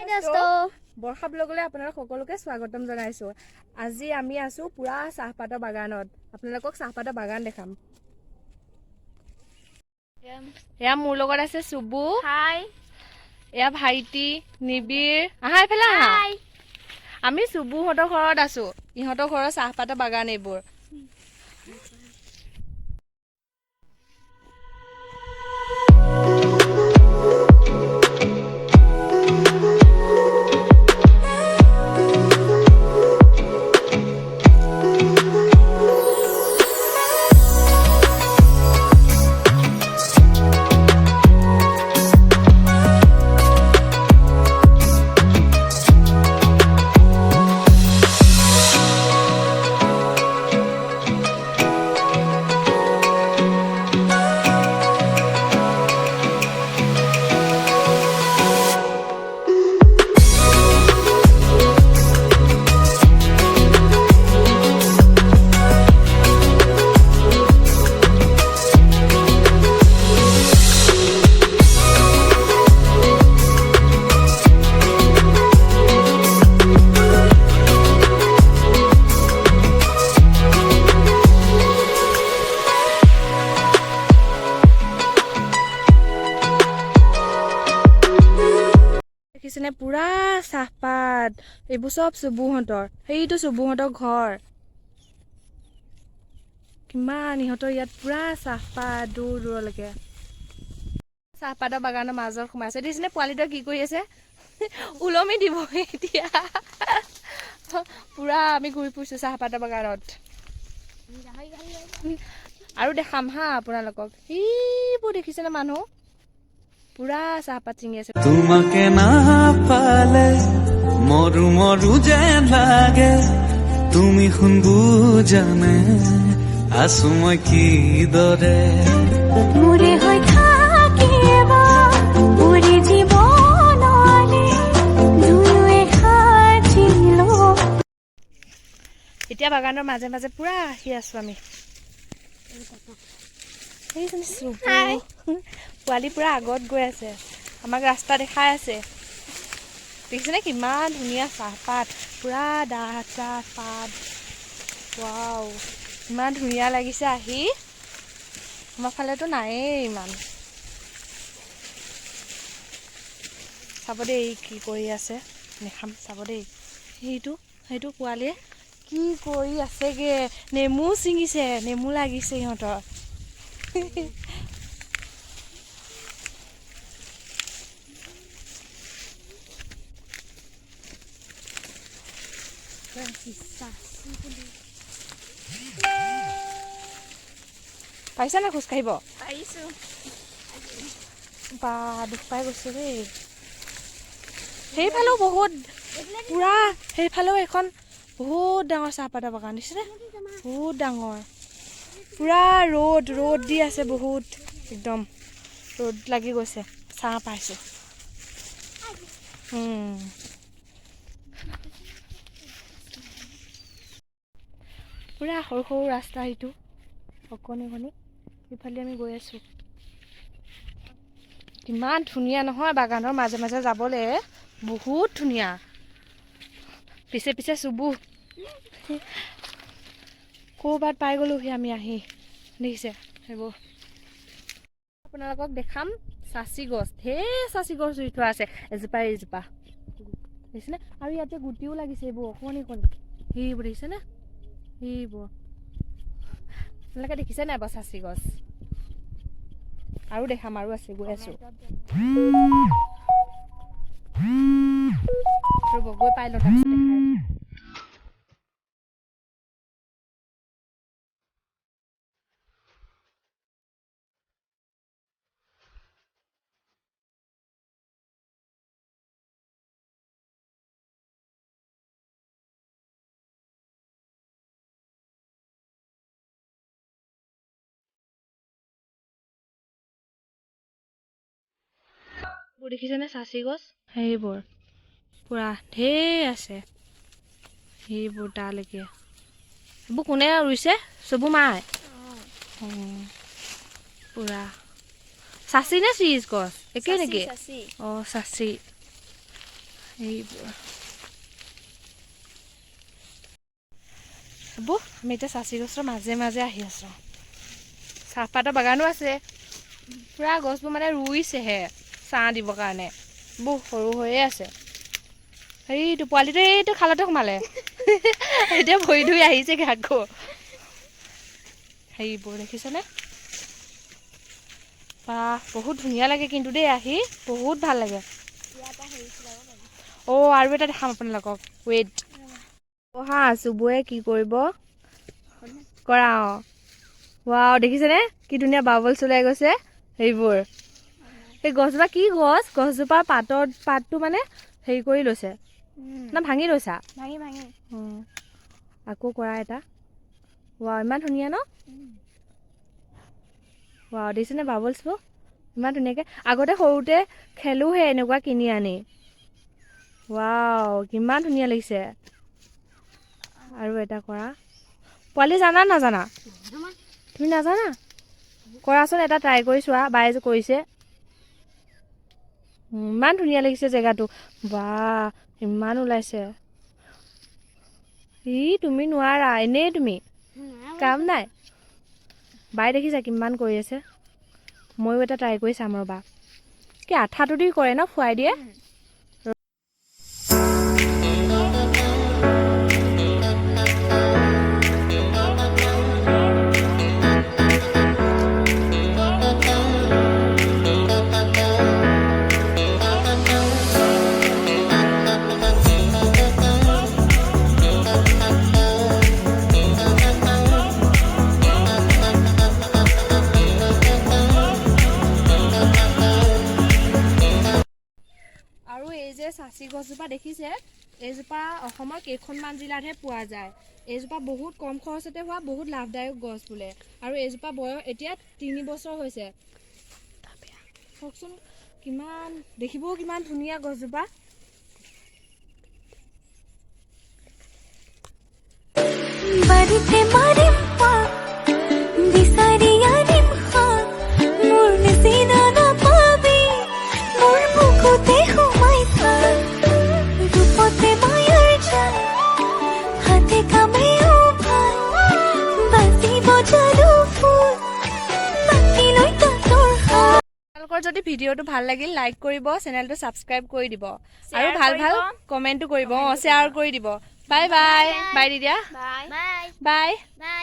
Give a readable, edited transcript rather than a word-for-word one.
বৰ্ষা ব্লগলৈ আপোনালোক সকলোকে স্বাগতম জনাইছো। আজি আমি আছো পুৰা চাহপাতৰ বাগানত। আপোনালোকক চাহপাতৰ বাগান দেখাম। এয়া মোৰ লগত আছে সুবু, হাই। এয়া ভাইটি নিবিৰ, আহা এফালে আহা। আমি সুবুহঁতৰ ঘৰত আছো। ইহঁতৰ ঘৰৰ চাহপাতৰ বাগান এইবোৰ। দেখিছেনে পুৰা চাহপাত, এইবোৰ চব সুবুহঁতৰ। সেইটো সুবুহঁতৰ ঘৰ। কিমান ইহঁতৰ ইয়াত পুৰা চাহপাত দূৰ দূৰলৈকে। চাহপাতৰ বাগানৰ মাজত সোমাইছে। দেখিছেনে পোৱালিটোৱে কি কৰি আছে? ওলমি দিব এতিয়া। পুৰা আমি ঘূৰি ফুৰিছো চাহপাতৰ বাগানত। আৰু দেখাম হা আপোনালোকক। এইবোৰ দেখিছেনে মানুহ পুৰা চাহপাত চিঙি আছে। তোমাকে না পালে মৰু মৰু যেন লাগে, তুমি শুন বুজানে আছো মই কি দৰে। মোৰে হৈ থাকিবা মোৰে জীৱনলে দুয়ে সাজিলো। এতিয়া বাগানৰ মাজে মাজে পুৰা আহি আছো আমি। পোৱালি পুৰা আগত গৈ আছে, আমাক ৰাস্তা দেখাই আছে। দেখিছেনে কিমান ধুনীয়া চাহপাত, পুৰা ডাঠ চাহপাত। ৱাও, ইমান ধুনীয়া লাগিছে আহি। আমাৰ ফালেতো নায়েই ইমান। চাব দেই কি কৰি আছে, দেখাম চাব দেই। সেইটো পোৱালিয়ে কি কৰি আছেগে, নেমু ছিঙিছে, নেমু লাগিছে ইহঁতৰ। পাৰিছা নে খোজ কাঢ়িব? পাৰিছো। বা দুখ পাই গৈছো দেই। সেইফালেও বহুত পুৰা, সেইফালেও এখন বহুত ডাঙৰ চাহপাতৰ বাগান দিছেনে? বহুত ডাঙৰ। পুৰা ৰ'দ দি আছে বহুত, একদম ৰ'দ লাগি গৈছে। চাহ পাইছো। পুৰা সৰু সৰু ৰাস্তা, এইটো অকণি ইফালে আমি গৈ আছো। কিমান ধুনীয়া নহয় বাগানৰ মাজে মাজে যাবলৈ, বহুত ধুনীয়া। পিছে পিছে সুবু ক'ৰবাত পাই গ'লোহি আমি আহি। দেখিছে সেইবোৰ। আপোনালোকক দেখাম চাচি গছ, ঢেৰ চাচি গছ ৰুই থোৱা আছে, এজোপা এজোপা। দেখিছেনে? আৰু ইয়াতে গুটিও লাগিছে, এইবোৰ অকণি সেইবোৰ দেখিছেনে? সেইবোৰ আপোনালোকে দেখিছে নাই বাৰু চাচি গছ? আৰু দেখাম, আৰু আছে, গৈ আছো। গৈ পাই লওঁ তাৰপিছত দেখাই। দেখিছেনে চাচি গছ? সেইবোৰ পুৰা ঢেৰ আছে। সেইবোৰ তালৈকে, সেইবোৰ কোনে ৰুইছে? চবু মাই। পুৰা চাচি নে চিজ গছ একেই নেকি? অঁ চাচি। এইবোৰ হ'ব আমি এতিয়া চাচি গছৰ মাজে মাজে আহি আছোঁ চাহপাতৰ বাগানো আছে পুৰা গছবোৰ মানে ৰুইছেহে ছাঁ দিবৰ কাৰণে বহুত সৰু হৈয়ে আছে এইটো পোৱালিটো এইটো খালতে সোমালে এতিয়া ভৰি ধুই আহিছেগৈ আকৌ সেইবোৰ দেখিছেনে বাহ বহুত ধুনীয়া লাগে কিন্তু দেই আহি বহুত ভাল লাগে আৰু এটা দেখাম আপোনালোকক ৱেইট অহা চুবুৱে কি কৰিব কৰা ৱাও দেখিছেনে কি ধুনীয়া বাবলছ ওলাই গৈছে সেইবোৰ এই গছজোপা কি গছজোপাৰ পাতটো মানে হেৰি কৰি লৈছে না ভাঙি লৈছা আকৌ কৰা এটা ৱাও ইমান ধুনীয়া ন ৱাও দেখিছেনে বাবলছবোৰ ইমান ধুনীয়াকৈ আগতে সৰুতে খেলোহে এনেকুৱা কিনি আনি ৱাও কিমান ধুনীয়া লাগিছে আৰু এটা কৰা পোৱালি জানা নাজানা তুমি নাজানা কৰাচোন এটা ট্ৰাই কৰি চোৱা বায়ে যে কৰিছে ইমান ধুনীয়া লাগিছে জেগাটো বাহ ইমান ওলাইছে তুমি নোৱাৰা এনেই তুমি কাম নাই বাই দেখিছা কিমান কৰি আছে ময়ো এটা ট্ৰাই কৰি চাম ৰ'বা কি আঠাটো দি কৰে ন খুৱাই দিয়ে আৰু এই যে চাচি গছজোপা দেখিছে এইজোপা অসমৰ কেইখনমান জিলাতহে পোৱা যায় এইজোপা বহুত কম খৰচতে হোৱা বহুত লাভদায়ক গছ বোলে আৰু এইজোপা বয়স এতিয়া 3 বছৰ হৈছে চাওকচোন কিমান দেখিবও কিমান ধুনীয়া গছজোপা বাড়িতে মারিম পাক দিশারি আরিম খান মোর নিসিনা না পাবি মোর বুকুতে হুমাই থাক রূপতে মায়ার জান হাতে কামে উভান বাজিব জাদু ফুল বাকি লৈ তোর হাত আপোনালোকৰ যদি ভিডিঅ'টো ভাল লাগিল লাইক কৰিব চেনেলটো ছাবস্ক্ৰাইব কৰি দিব আৰু ভাল ভাল কমেণ্টটো কৰিব শ্বেয়াৰ কৰি দিব bye bye bye দিদিয়া Bye. Bye. বাই Bye.